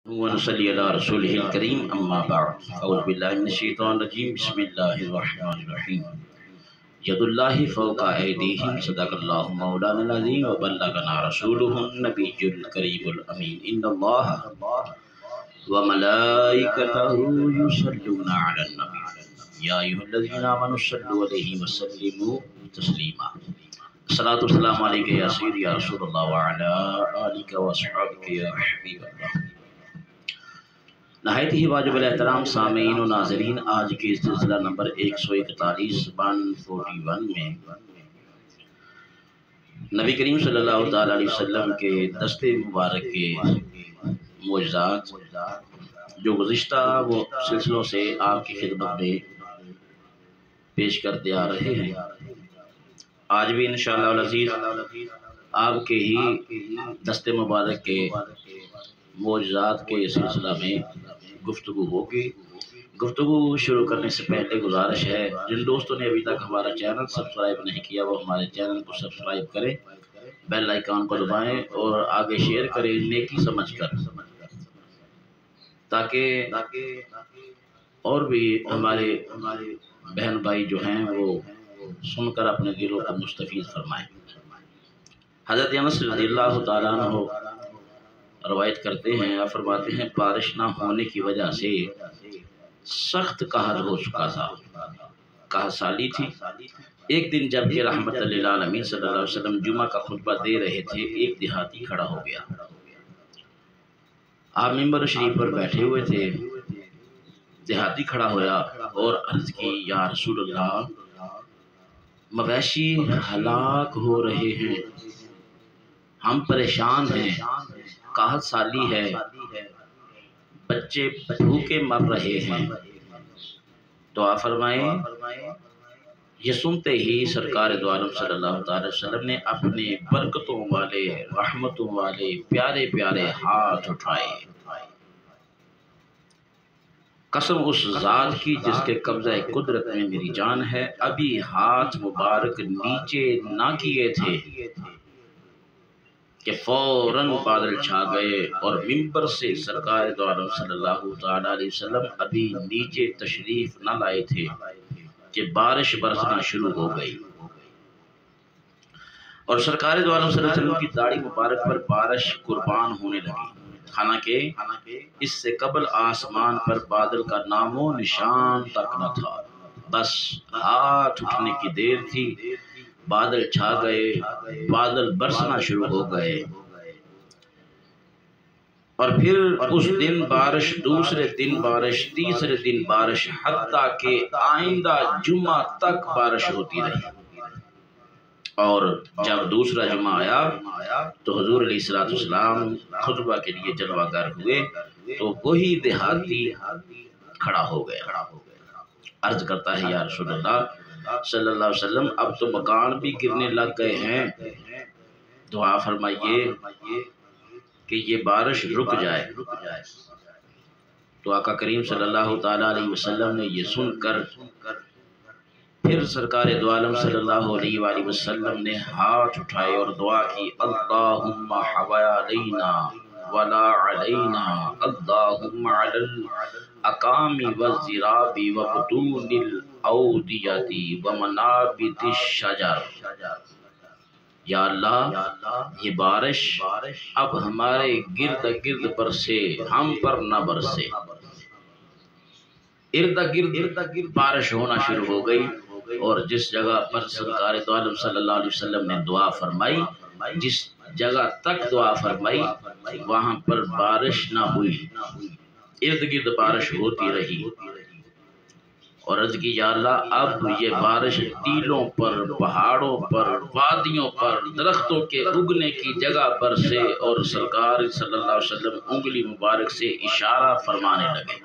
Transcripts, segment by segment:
ونصلي على رسوله الكريم أما بعد أعوذ بالله من الشيطان الرجيم بسم الله الرحمن الرحيم يد الله فوق أيديهم صدق الله مولانا العظيم وبلغنا رسوله النبي الكريم الأمين إن الله وملائكته يصلون على النبي يا أيها الذين آمنوا صلوا عليه وسلموا تسليما الصلاة والسلام عليك يا سيدي يا رسول الله وعلى آلك وأصحابك يا حبيب الله. نہایت ہی واجب الاحترام سامعین و ناظرین، آج کے سلسلہ نمبر 141 141 میں نبی کریم صلی اللہ تعالی علیہ وسلم کے دست مبارک کے معجزات جو گزشتہ وہ سلسلوں سے آپ کی خدمت میں پیش کرتے آ رہے ہیں، آج بھی انشاءاللہ العزیز آپ کے ہی دست مبارک کے معجزات کے سلسلہ میں گفتگو ہوگی۔ گفتگو شروع کرنے سے پہلے گزارش ہے، جن دوستوں نے ابھی تک ہمارا چینل سبسکرائب نہیں کیا وہ ہمارے چینل کو سبسکرائب کریں، بیل آئیکن کو دبائیں اور آگے شیئر کریں نیکی سمجھ کر، تاکہ اور بھی ہمارے بہن بھائی جو ہیں وہ سن کر اپنے دلوں کو مستفید فرمائیں۔ حضرت انس رضی اللہ تعالیٰ عنہ روایت کرتے ہیں، آپ فرماتے ہیں بارش نہ ہونے کی وجہ سے سخت قحط ہو چکا تھا، قحط سالی تھی۔ ایک دن جب کہ رحمت للعالمین صلی اللہ علیہ وسلم جمعہ کا خطبہ دے رہے تھے، ایک دیہاتی کھڑا ہو گیا۔ آپ ممبر شریف پر بیٹھے ہوئے تھے، دیہاتی کھڑا ہوا اور عرض کی، یا رسول اللہ، مویشی ہلاک ہو رہے ہیں، ہم پریشان ہیں، قحط سالی ہے، بچے بھوکے مر رہے ہیں۔ تو آپ فرمائیں، یہ سنتے ہی سرکار دو عالم صلی اللہ تعالی وسلم نے اپنے برکتوں والے رحمتوں والے پیارے پیارے ہاتھ اٹھائے۔ قسم اس ذات کی جس کے قبضہ قدرت میں میری جان ہے، ابھی ہاتھ مبارک نیچے نہ کیے تھے کہ فوراً بادل چھا گئے، اور ممبر سے سرکار دو عالم صلی اللہ تعالی علیہ وسلم ابھی نیچے تشریف نہ لائے تھے کہ بارش برسنا شروع ہو گئی، اور سرکار دو عالم صلی اللہ علیہ وسلم کی داڑھی مبارک پر بارش قربان ہونے لگی، حالانکہ اس سے قبل آسمان پر بادل کا نام و نشان تک نہ تھا، بس ہاتھ اٹھنے کی دیر تھی، بادل چھا گئے، بادل برسنا شروع ہو گئے، اور پھر اس دن بارش، دوسرے دن بارش، تیسرے دن بارش، حتیٰ کہ آئندہ جمعہ تک بارش ہوتی رہی۔ اور جب دوسرا جمعہ آیا تو حضور علیہ السلام خطبہ کے لیے جلوہ گر ہوئے، تو وہی دیہاتی کھڑا ہو گیا، عرض کرتا ہے، یا رسول اللہ صلی اللہ علیہ وسلم، اب تو مکان بھی گرنے لگ گئے ہیں، دعا فرمائیے کہ یہ بارش رک جائے۔ تو آقا کریم صلی اللہ تعالیٰ علیہ وسلم نے یہ سن کر پھر سرکار دو عالم صلی اللہ علیہ وآلہ وسلم نے ہاتھ اٹھائے اور دعا کی، اللہم حوالينا ولا علینا، اللہم علی الاکام والزراب وبطون الاودیۃ ومنابت الشجر۔ یا اللہ، یہ بارش اب ہمارے گرد گرد برسے، ہم پر نہ برسے۔ ارد گرد بارش ہونا شروع ہو گئی، اور جس جگہ پر سرکار دو عالم صلی اللہ علیہ وسلم نے دعا فرمائی، جس جگہ تک دعا فرمائی وہاں پر بارش نہ ہوئی، ارد گرد بارش ہوتی رہی، اور عرض کی، یا اللہ، اب یہ بارش ٹیلوں پر، پہاڑوں پر، وادیوں پر، درختوں کے اگنے کی جگہ پر سے، اور سرکار صلی اللہ علیہ وسلم انگلی مبارک سے اشارہ فرمانے لگے،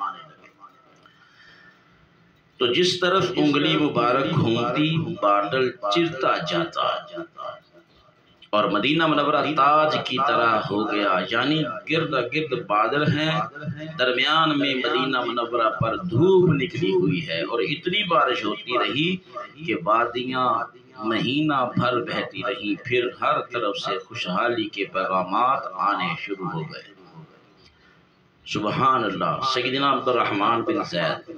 تو جس طرف انگلی مبارک گھومتی بادل چرتا جاتا، اور مدینہ منورہ تاج کی طرح ہو گیا، یعنی گرد گرد بادل ہیں، درمیان میں مدینہ منورہ پر دھوپ نکلی ہوئی ہے، اور اتنی بارش ہوتی رہی کہ وادیاں مہینہ بھر بہتی رہی، پھر ہر طرف سے خوشحالی کے پیغامات آنے شروع ہو گئے۔ سبحان اللہ. سیدنا عبد الرحمن بن زید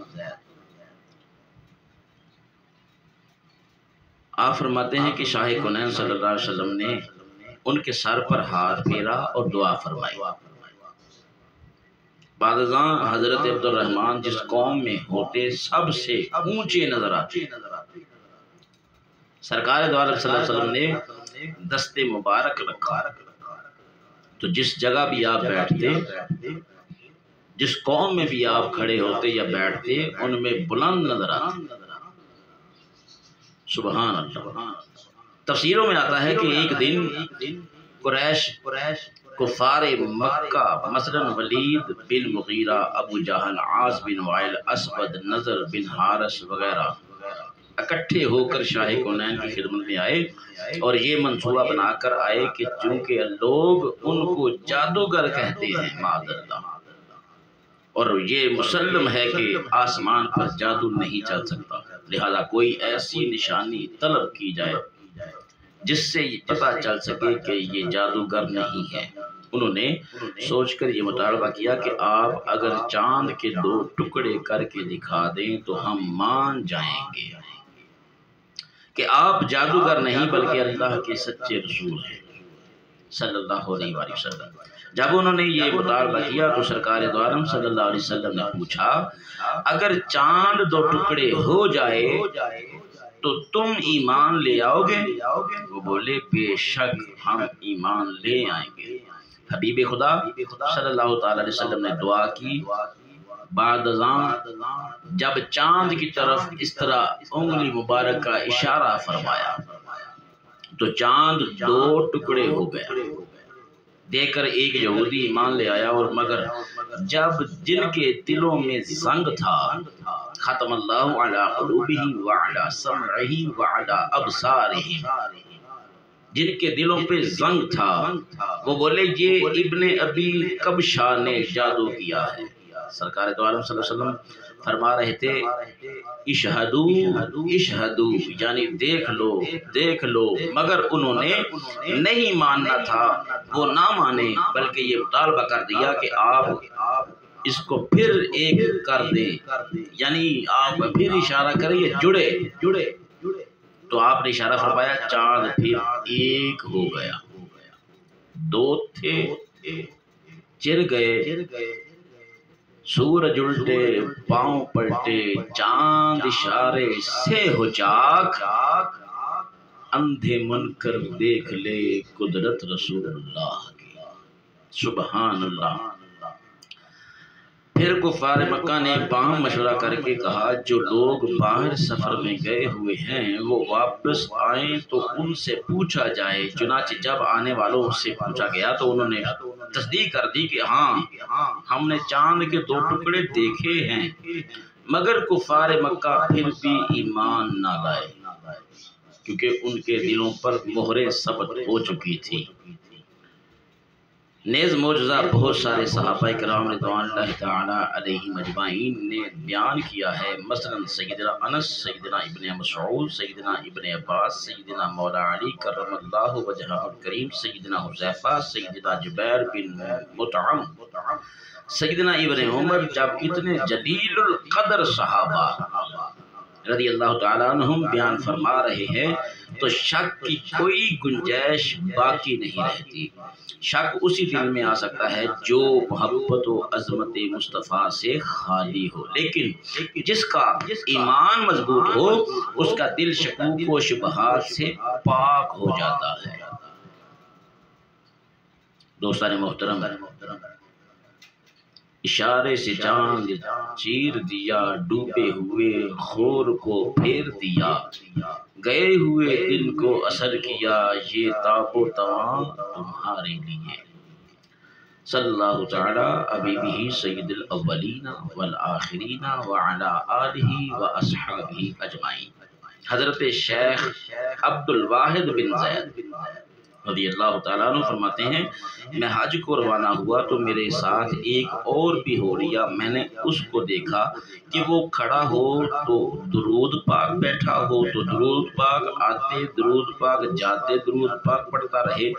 آپ فرماتے ہیں کہ شاہ کونین صلی اللہ علیہ وسلم نے ان کے سر پر ہاتھ پھیرا اور دعا فرمائی. بعد ازاں حضرت عبد الرحمن جس قوم میں ہوتے سب سے اونچے نظر آتے. سرکار دو عالم صلی اللہ علیہ وسلم نے دست مبارک رکھا تو جس جگہ بھی آپ بیٹھتے، جس قوم میں بھی آپ کھڑے ہوتے یا بیٹھتے، ان میں بلند نظر آتے. سبحان اللہ. تفسیروں میں آتا ہے کہ ایک دن قریش کفار مکہ مثلا ولید بن مغیرہ، ابو جہل، عاص بن وائل، اسود، نضر بن حارث وغیرہ اکٹھے ہو کر شاہ کونین کی خدمت میں آئے اور یہ منصوبہ بنا کر آئے کہ چونکہ لوگ ان کو جادوگر کہتے ہیں معاذ اللہ، اور یہ مسلم ہے کہ آسمان پر جادو نہیں چل سکتا، لہذا کوئی ایسی نشانی طلب کی جائے جس سے پتہ چل سکے کہ یہ جادوگر نہیں ہے. انہوں نے سوچ کر یہ مطالبہ کیا کہ آپ اگر چاند کے 2 ٹکڑے کر کے دکھا دیں تو ہم مان جائیں گے کہ آپ جادوگر نہیں بلکہ اللہ کے سچے رسول ہیں صلی اللہ علیہ وآلہ وسلم. جب انہوں نے یہ مطالبہ کیا تو سرکار دو عالم صلی اللہ علیہ وسلم نے پوچھا اگر چاند 2 ٹکڑے ہو جائے تو تم ایمان لے آؤ گے؟ وہ بولے بے شک ہم ایمان لے آئیں گے. حبیب خدا صلی اللہ تعالی علیہ وسلم نے دعا کی. بعد ازاں جب چاند کی طرف اس طرح انگلی مبارک کا اشارہ فرمایا تو چاند 2 ٹکڑے ہو گیا. دیکھ کر ایک یہودی ایمان لے آیا، اور مگر جب جن کے دلوں میں زنگ تھا، ختم اللہ علی قلوبہم وعلی سمعہم وعلی ابصارہم، جن کے دلوں پہ زنگ تھا وہ بولے یہ ابن ابی کبشہ نے جادو کیا ہے. سرکار دو عالم صلی اللہ علیہ وسلم فرما رہے تھے اشہدو اشہدو، یعنی دیکھ لو دیکھ لو، مگر انہوں نے نہیں ماننا تھا. وہ نہ مانے بلکہ یہ مطالبہ کر دیا کہ آپ اس کو پھر ایک کر دیں، یعنی آپ پھر اشارہ کریں یہ جڑے. تو آپ نے اشارہ فرمایا، چاند پھر 1 ہو گیا. 2 تھے چر گئے، سورج الٹے پاؤں پلٹے، چاند اشارے سے ہو چاک، اندھے من کر دیکھ لے قدرت رسول اللہ کی. سبحان اللہ. پھر کفار مکہ نے باہم مشورہ کر کے کہا جو لوگ باہر سفر میں گئے ہوئے ہیں وہ واپس آئیں تو ان سے پوچھا جائے. چنانچہ جب آنے والوں سے پوچھا گیا تو انہوں نے تصدیق کر دی کہ ہاں ہم نے چاند کے 2 ٹکڑے دیکھے ہیں. مگر کفار مکہ پھر بھی ایمان نہ لائے کیونکہ ان کے دلوں پر مہریں ثبت ہو چکی تھی. نیز معجزہ بہت سارے صحابہ کرام رضوان اللہ تعالی علیہم اجمعین نے بیان کیا ہے. مثلا سیدنا انس، سیدنا ابن مسعود، سیدنا ابن عباس، سیدنا مولا علی کرم اللہ وجہہ الکریم، سیدنا حذیفہ، سیدنا جبیر بن مطعم، سیدنا ابن عمر. جب اتنے جلیل القدر صحابہ رضی اللہ تعالیٰ عنہم بیان فرما رہے ہیں تو شک کی کوئی گنجائش باقی نہیں رہتی. شک اسی دل میں آ سکتا ہے جو محبت و عظمت مصطفیٰ سے خالی ہو، لیکن جس کا ایمان مضبوط ہو اس کا دل شکوک و شبہات سے پاک ہو جاتا ہے. دوستان محترم، اشارے سے چاند چیر دیا، ڈوبے ہوئے خور کو پھیر دیا، گئے ہوئے دل کو اثر کیا، یہ تاب و تواں تمہارے لیے. صلی اللہ تعالی حبیبہ سید الاولین والآخرین وعلی آلہ واصحابہ اجمعین. حضرت شیخ عبد الواحد بن زید رضی اللہ تعالیٰ عنہ فرماتے ہیں میں حج کو روانہ ہوا تو میرے ساتھ ایک اور بھی ہو لیا، میں نے اس کو دیکھا کہ وہ کھڑا ہو تو درود پاک، بیٹھا ہو تو درود پاک، آتے درود پاک، جاتے درود پاک پڑھتا رہے۔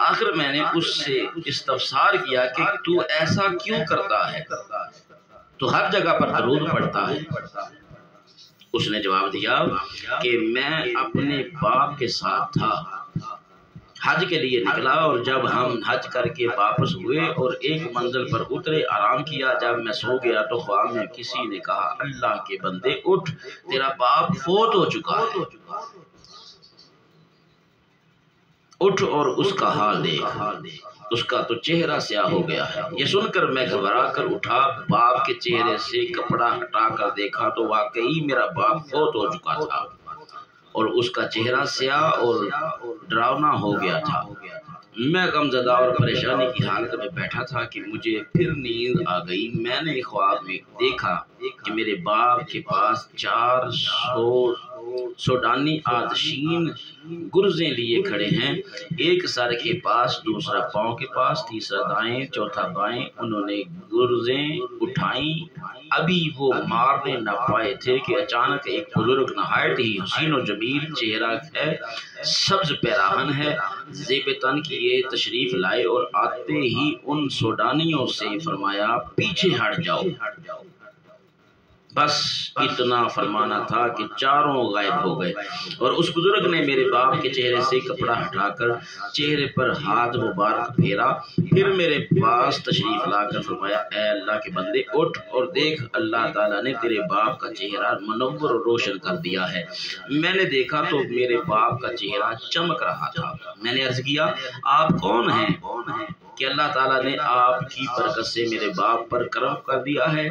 آخر میں نے اس سے استفسار کیا کہ تو ایسا کیوں کرتا ہے، تو ہر جگہ پر درود پڑھتا ہے؟ اس نے جواب دیا کہ میں اپنے باپ کے ساتھ تھا، حج کے لیے نکلا، اور جب ہم حج کر کے واپس ہوئے اور ایک منزل پر اترے، آرام کیا، جب میں سو گیا تو خواب میں کسی نے کہا اللہ کے بندے اٹھ، تیرا باپ فوت ہو چکا ہے، اٹھ اور اس کا حال دیکھ، اس کا تو چہرہ سیاہ ہو گیا ہے۔ یہ سن کر میں گھبرا کر اٹھا، باپ کے چہرے سے کپڑا ہٹا کر دیکھا تو واقعی میرا باپ فوت ہو چکا تھا اور اس کا چہرہ سیاہ اور ڈراؤنا ہو گیا تھا۔ میں غمزدہ اور پریشانی کی حالت میں بیٹھا تھا کہ مجھے پھر نیند آ گئی۔ میں نے خواب میں دیکھا کہ میرے باپ کے پاس 400 سوڈانی آتشین گرزیں لیے کھڑے ہیں، ایک سر کے پاس، دوسرا پاؤں کے پاس، تیسرا دائیں، چوتھا بائیں۔ انہوں نے گرزیں اٹھائیں، ابھی وہ مارنے نہ پائے تھے کہ اچانک ایک بزرگ نہایت ہی حسین و جمیل چہرہ ہے، سبز پیراہن ہے، زیب تن کیے تشریف لائے اور آتے ہی ان سوڈانیوں سے فرمایا پیچھے ہٹ جاؤ۔ بس اتنا فرمانا تھا کہ چاروں غائب ہو گئے اور اس بزرگ نے میرے باپ کے چہرے سے کپڑا ہٹا کر چہرے پر ہاتھ مبارک پھیرا، پھر میرے پاس تشریف لا کر فرمایا اے اللہ کے بندے اٹھ اور دیکھ، اللہ تعالیٰ نے تیرے باپ کا چہرہ منور اور روشن کر دیا ہے۔ میں نے دیکھا تو میرے باپ کا چہرہ چمک رہا تھا۔ میں نے عرض کیا آپ کون ہیں کہ اللہ تعالیٰ نے آپ کی برکت سے میرے باپ پر کرم کر دیا ہے؟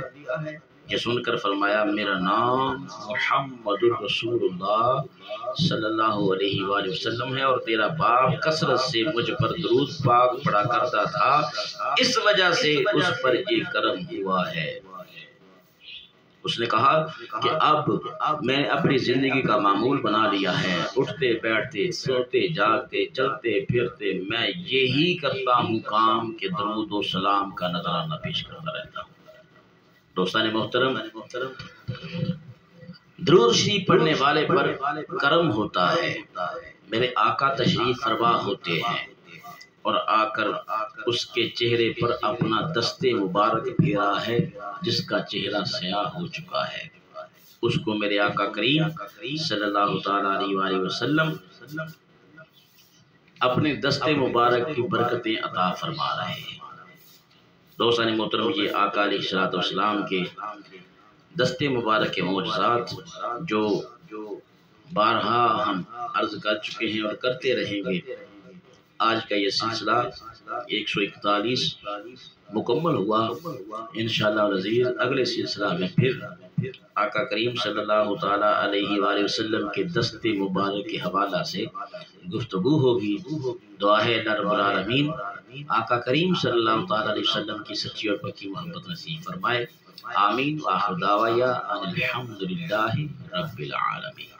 یہ سن کر فرمایا میرا نام محمد الرسول اللہ صلی اللہ علیہ وآلہ وسلم ہے اور تیرا باپ کثرت سے مجھ پر درود پاک پڑھا کرتا تھا، اس وجہ سے اس پر یہ کرم ہوا ہے۔ اس نے کہا کہ اب میں نے اپنی زندگی کا معمول بنا لیا ہے، اٹھتے بیٹھتے سوتے جاگتے چلتے پھرتے میں یہی کرتا ہوں کام کہ درود و سلام کا نذرانہ پیش کرتا رہتا ہوں۔ دوستان محترم، درود شریف پڑھنے والے پر کرم ہوتا ہے۔ میرے آقا تشریف فرما ہوتے ہیں اور آ کر اس کے چہرے پر اپنا دست مبارک پھیرا ہے جس کا چہرہ سیاہ ہو چکا ہے، اس کو میرے آقا کریم صلی اللہ تعالیٰ علیہ وآلہ وسلم اپنے دست مبارک کی برکتیں عطا فرما رہے ہیں۔ دوستان محترم، یہ آقا علیہ السلام کے دست مبارک کے معجزات جو بارہا ہم عرض کر چکے ہیں اور کرتے رہیں گے، آج کا یہ سلسلہ 141 مکمل ہوا۔ انشاءاللہ العزیز اگلے سلسلہ میں پھر آقا کریم صلی اللہ تعالیٰ علیہ وآلہ وسلم کے دست مبارک کے حوالہ سے گفتگو ہوگی۔ دعا ہے اللہ رب العالمین آقا کریم صلی اللہ تعالیٰ علیہ وسلم کی سچی اور پکی محبت نصیب فرمائے۔ آمین۔ وآخر دعوایا ان الحمدللہ رب العالمین۔